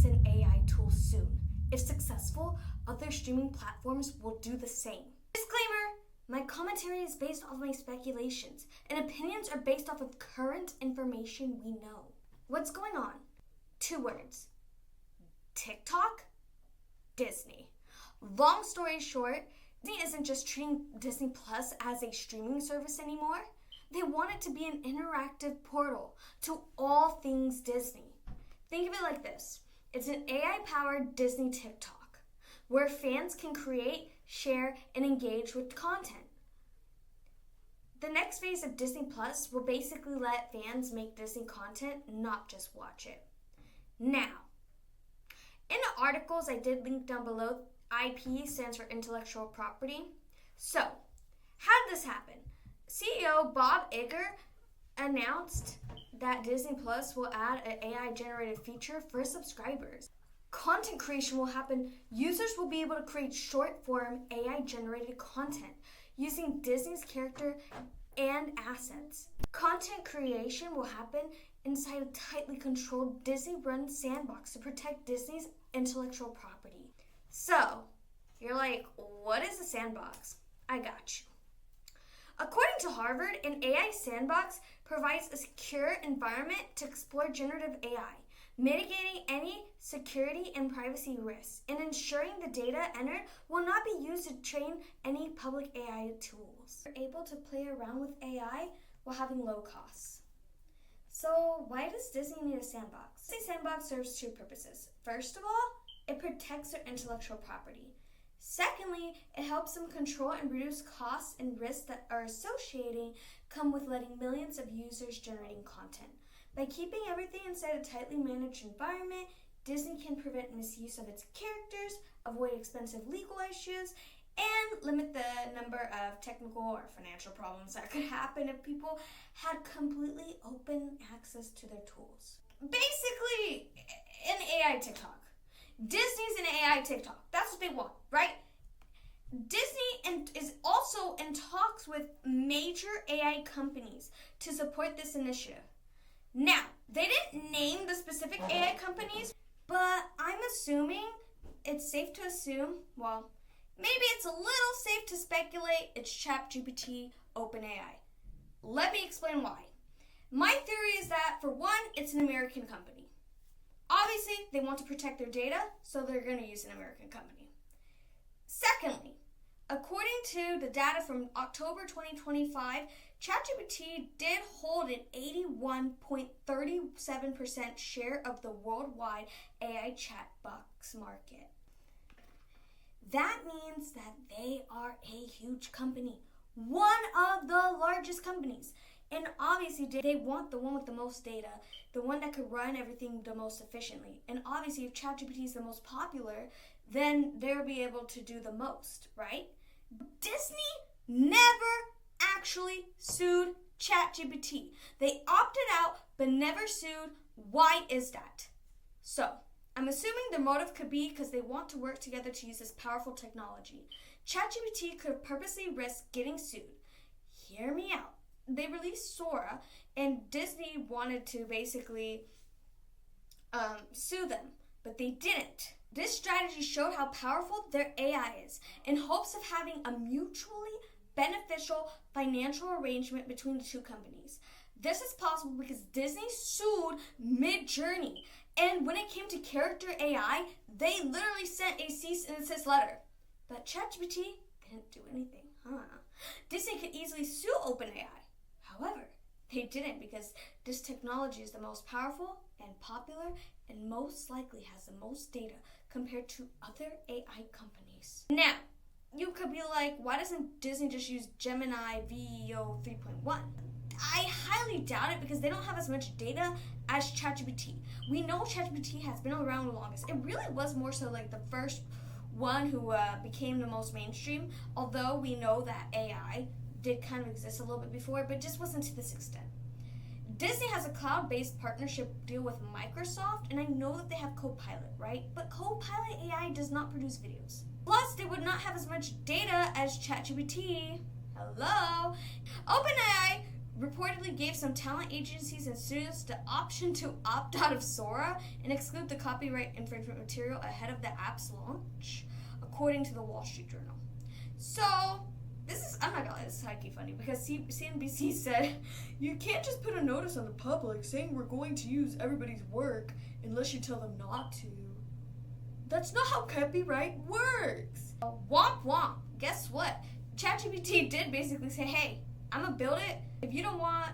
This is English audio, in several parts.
release an AI tool soon. If successful, other streaming platforms will do the same. Disclaimer! My commentary is based off my speculations, and opinions are based off of current information we know. What's going on? 2 words. TikTok, Disney. Long story short, Disney isn't just treating Disney Plus as a streaming service anymore. They want it to be an interactive portal to all things Disney. Think of it like this. It's an AI-powered Disney TikTok, where fans can create, share, and engage with content. The next phase of Disney Plus will basically let fans make Disney content, not just watch it. Now, in the articles I did link down below, IP stands for intellectual property. So, how did this happen? CEO Bob Iger announced that Disney Plus will add an AI-generated feature for subscribers. Content creation will happen. Users will be able to create short-form AI-generated content using Disney's character and assets. Content creation will happen inside a tightly controlled Disney-run sandbox to protect Disney's intellectual property. So, you're like, what is a sandbox? I got you. According to Harvard, an AI sandbox provides a secure environment to explore generative AI, mitigating any security and privacy risks, and ensuring the data entered will not be used to train any public AI tools. We're able to play around with AI while having low costs. So why does Disney need a sandbox? Disney sandbox serves 2 purposes. First of all, it protects their intellectual property. Secondly, it helps them control and reduce costs and risks that are associated come with letting millions of users generating content. By keeping everything inside a tightly managed environment, Disney can prevent misuse of its characters, avoid expensive legal issues, and limit the number of technical or financial problems that could happen if people had completely open access to their tools. Basically, an AI TikTok. Disney's an AI TikTok. That's what they want, right? Disney is also in talks with major AI companies to support this initiative. Now, they didn't name the specific AI companies, but I'm assuming it's safe to assume, well, maybe it's a little safe to speculate it's ChatGPT, OpenAI. Let me explain why. My theory is that, for one, it's an American company. Obviously, they want to protect their data, so they're going to use an American company. Secondly, according to the data from October 2025, ChatGPT did hold an 81.37% share of the worldwide AI chatbox market. That means that they are a huge company, one of the largest companies. And obviously, they want the one with the most data, the one that could run everything the most efficiently. And obviously, if ChatGPT is the most popular, then they'll be able to do the most, right? Disney never actually sued ChatGPT. They opted out, but never sued. Why is that? So, I'm assuming the motive could be because they want to work together to use this powerful technology. ChatGPT could purposely risk getting sued. Hear me out. They released Sora, and Disney wanted to basically sue them, but they didn't. This strategy showed how powerful their AI is, in hopes of having a mutually beneficial financial arrangement between the 2 companies. This is possible because Disney sued Midjourney, and when it came to character AI, they literally sent a cease and desist letter. But ChatGPT didn't do anything, Disney could easily sue OpenAI. However, they didn't because this technology is the most powerful and popular and most likely has the most data compared to other AI companies. Now, you could be like, why doesn't Disney just use Gemini VEO 3.1? I highly doubt it because they don't have as much data as ChatGPT. We know ChatGPT has been around the longest. It really was more so like the first one who became the most mainstream, although we know that AI did kind of exist a little bit before, but just wasn't to this extent. Disney has a cloud-based partnership deal with Microsoft, and I know that they have Copilot, right? But Copilot AI does not produce videos. Plus, they would not have as much data as ChatGPT. Hello? OpenAI reportedly gave some talent agencies and studios the option to opt out of Sora and exclude the copyright infringement material ahead of the app's launch, according to the Wall Street Journal. So, I'm not gonna lie, this is high-key funny because CNBC said, you can't just put a notice on the public saying we're going to use everybody's work unless you tell them not to. That's not how copyright works. Womp womp. Guess what? ChatGPT did basically say, hey, I'm gonna build it. If you don't want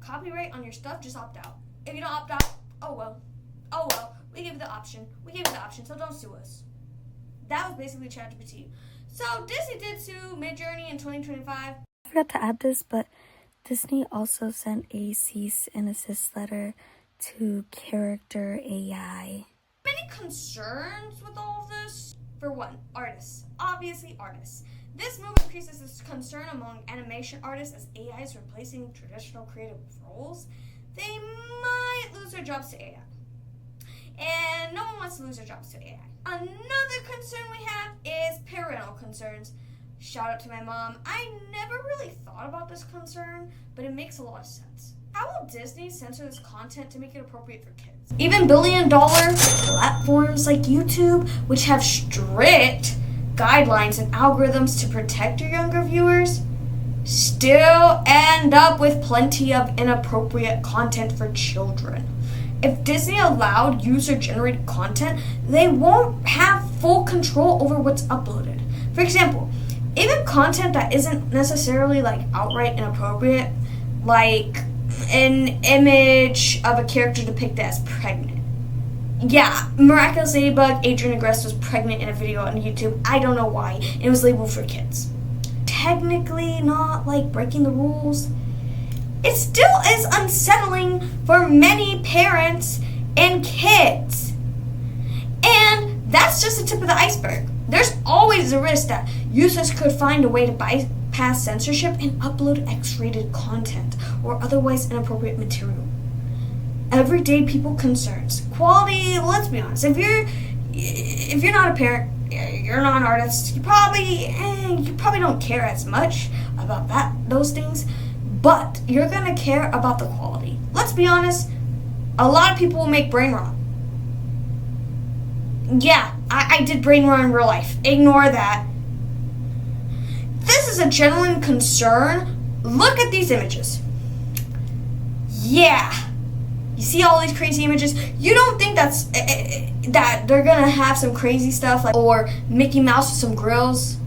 copyright on your stuff, just opt out. If you don't opt out, oh well. We gave you the option, so don't sue us. That was basically ChatGPT. So Disney did sue Midjourney in 2025. I forgot to add this, but Disney also sent a cease and desist letter to Character AI. Many concerns with all of this. For one, artists. Obviously artists. This move increases this concern among animation artists as AI is replacing traditional creative roles. They might lose their jobs to AI. And no one wants to lose their jobs to AI. Another concern we have is parental concerns. Shout out to my mom. I never really thought about this concern, but it makes a lot of sense. How will Disney censor this content to make it appropriate for kids? Even billion-dollar platforms like YouTube, which have strict guidelines and algorithms to protect your younger viewers, still end up with plenty of inappropriate content for children. If Disney allowed user-generated content, they won't have full control over what's uploaded. For example, even content that isn't necessarily outright inappropriate, like an image of a character depicted as pregnant. Yeah, Miraculous Ladybug, Adrian Agreste was pregnant in a video on YouTube. I don't know why. It was labeled for kids. Technically not breaking the rules. It still is unsettling for many parents and kids. And that's just the tip of the iceberg. There's always a risk that users could find a way to bypass censorship and upload X-rated content or otherwise inappropriate material. Everyday people concerns. Quality, let's be honest, if you're not a parent, you're not an artist, you probably don't care as much about those things. But you're going to care about the quality. Let's be honest, a lot of people will make brain rot. Yeah, I did brain rot in real life. Ignore that. This is a genuine concern. Look at these images. Yeah. You see all these crazy images? You don't think that they're going to have some crazy stuff or Mickey Mouse with some grills?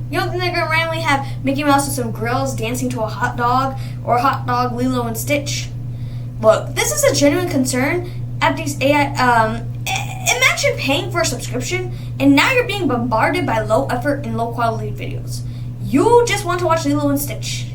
You don't think they're going to randomly have Mickey Mouse with some grills dancing to a hot dog or a hot dog Lilo and Stitch? Look, this is a genuine concern at these AI. Imagine paying for a subscription and now you're being bombarded by low effort and low quality videos. You just want to watch Lilo and Stitch.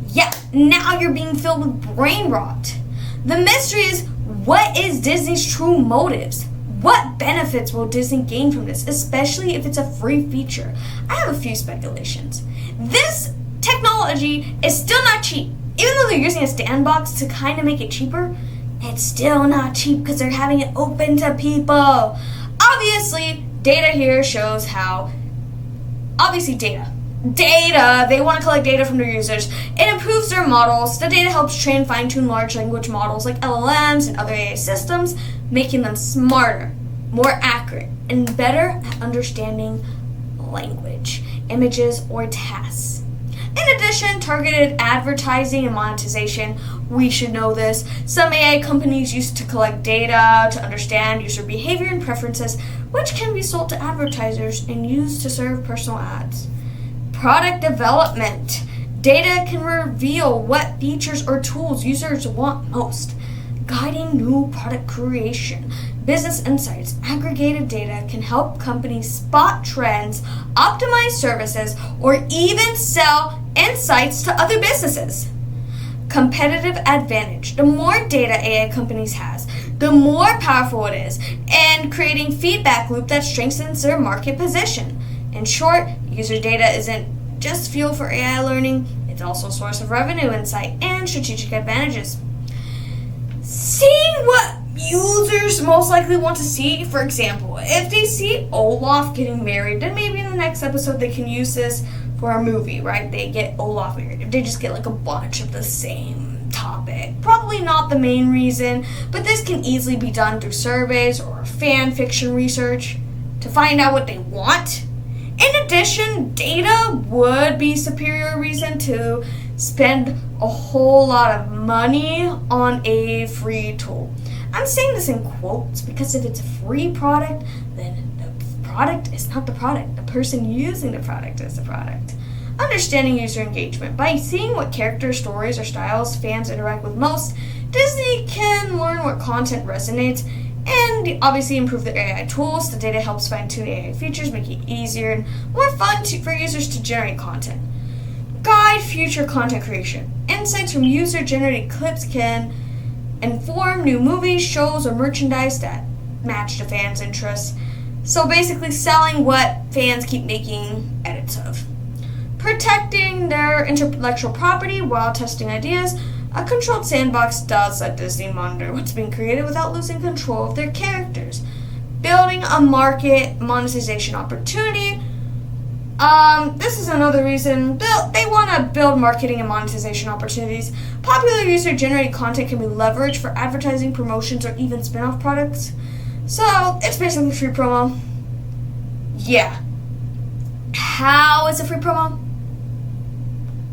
Yeah, now you're being filled with brain rot. The mystery is, what is Disney's true motives? What benefits will Disney gain from this, especially if it's a free feature? I have a few speculations. This technology is still not cheap. Even though they're using a sandbox to kind of make it cheaper, it's still not cheap because they're having it open to people. Obviously, data here shows how... Data, they want to collect data from their users. It improves their models. The data helps train fine-tune large language models like LLMs and other AI systems, making them smarter, more accurate, and better at understanding language, images, or tasks. In addition, targeted advertising and monetization, we should know this. Some AI companies use to collect data to understand user behavior and preferences, which can be sold to advertisers and used to serve personal ads. Product development. Data can reveal what features or tools users want most, guiding new product creation. Business insights. Aggregated data can help companies spot trends, optimize services, or even sell insights to other businesses. Competitive advantage. The more data AI companies has, the more powerful it is, and creating feedback loop that strengthens their market position. In short, user data isn't just fuel for AI learning, it's also a source of revenue insight and strategic advantages. Seeing what users most likely want to see, for example, if they see Olaf getting married, then maybe in the next episode they can use this for a movie, right? They get Olaf married. If they just get like a bunch of the same topic, probably not the main reason, but this can easily be done through surveys or fan fiction research to find out what they want. In addition, data would be superior reason to spend a whole lot of money on a free tool. I'm saying this in quotes because if it's a free product, then the product is not the product. The person using the product is the product. Understanding user engagement. By seeing what characters, stories, or styles fans interact with most, Disney can learn what content resonates and obviously improve their AI tools. The data helps fine-tune AI features, making it easier and more fun for users to generate content. Guide future content creation. Insights from user-generated clips can inform new movies, shows, or merchandise that match the fans' interests. So basically selling what fans keep making edits of. Protecting their intellectual property while testing ideas. A controlled sandbox does let Disney monitor what's being created without losing control of their characters. Building a market monetization opportunity. This is another reason they want to build marketing and monetization opportunities. Popular user-generated content can be leveraged for advertising, promotions, or even spin-off products. So, it's basically free promo. Yeah. How is it free promo?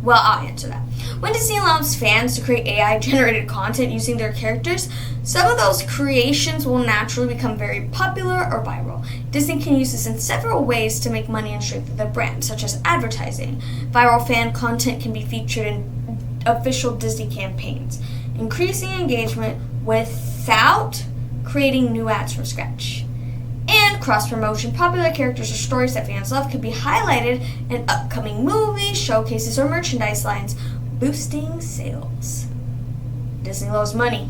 Well, I'll answer that. When Disney allows fans to create AI-generated content using their characters, some of those creations will naturally become very popular or viral. Disney can use this in several ways to make money and strengthen their brand, such as advertising. Viral fan content can be featured in official Disney campaigns, increasing engagement without creating new ads from scratch. And cross-promotion. Popular characters or stories that fans love could be highlighted in upcoming movies, showcases, or merchandise lines, boosting sales. Disney loves money.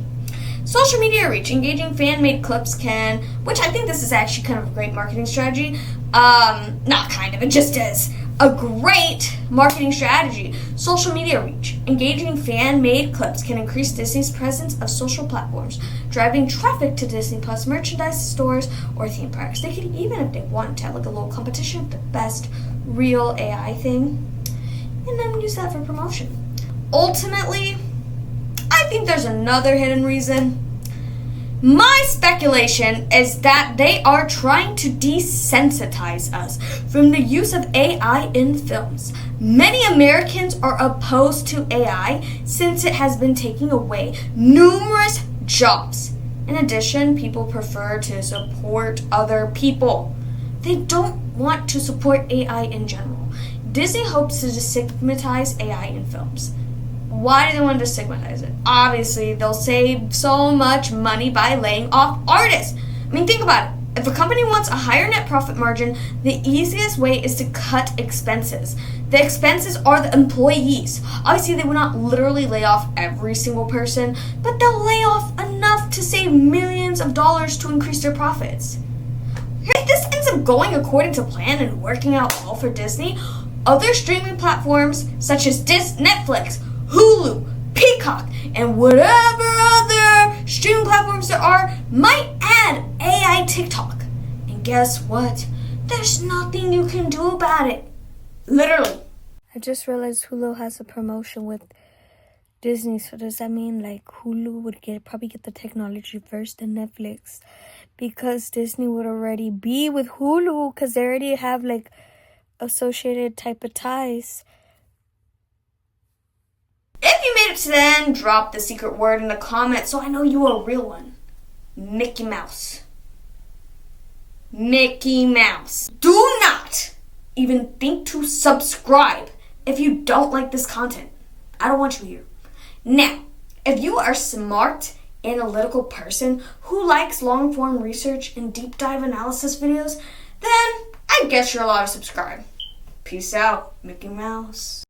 Social media reach. Engaging fan-made clips can, which I think this is actually kind of a great marketing strategy. Not kind of, it just is. A great marketing strategy. Social media reach. Engaging fan-made clips can increase Disney's presence of social platforms, driving traffic to Disney Plus merchandise stores or theme parks. They could even, if they want, to have like a little competition of the best real AI thing, and then use that for promotion. Ultimately, I think there's another hidden reason. My speculation is that they are trying to desensitize us from the use of AI in films. Many Americans are opposed to AI since it has been taking away numerous jobs. In addition, people prefer to support other people. They don't want to support AI in general. Disney hopes to destigmatize AI in films. Why do they want to stigmatize it? Obviously, they'll save so much money by laying off artists. I mean, think about it. If a company wants a higher net profit margin, the easiest way is to cut expenses. The expenses are the employees. Obviously, they will not literally lay off every single person, but they'll lay off enough to save millions of dollars to increase their profits. If this ends up going according to plan and working out well for Disney, other streaming platforms such as Netflix, Hulu, Peacock, and whatever other streaming platforms there are might add AI TikTok. And guess what? There's nothing you can do about it. Literally. I just realized Hulu has a promotion with Disney, so does that mean like Hulu would probably get the technology first than Netflix? Because Disney would already be with Hulu because they already have like associated type of ties. If you made it to the end, drop the secret word in the comments so I know you are a real one. Mickey Mouse. Mickey Mouse. Do not even think to subscribe if you don't like this content. I don't want you here. Now, if you are a smart, analytical person who likes long-form research and deep dive analysis videos, then I guess you're allowed to subscribe. Peace out, Mickey Mouse.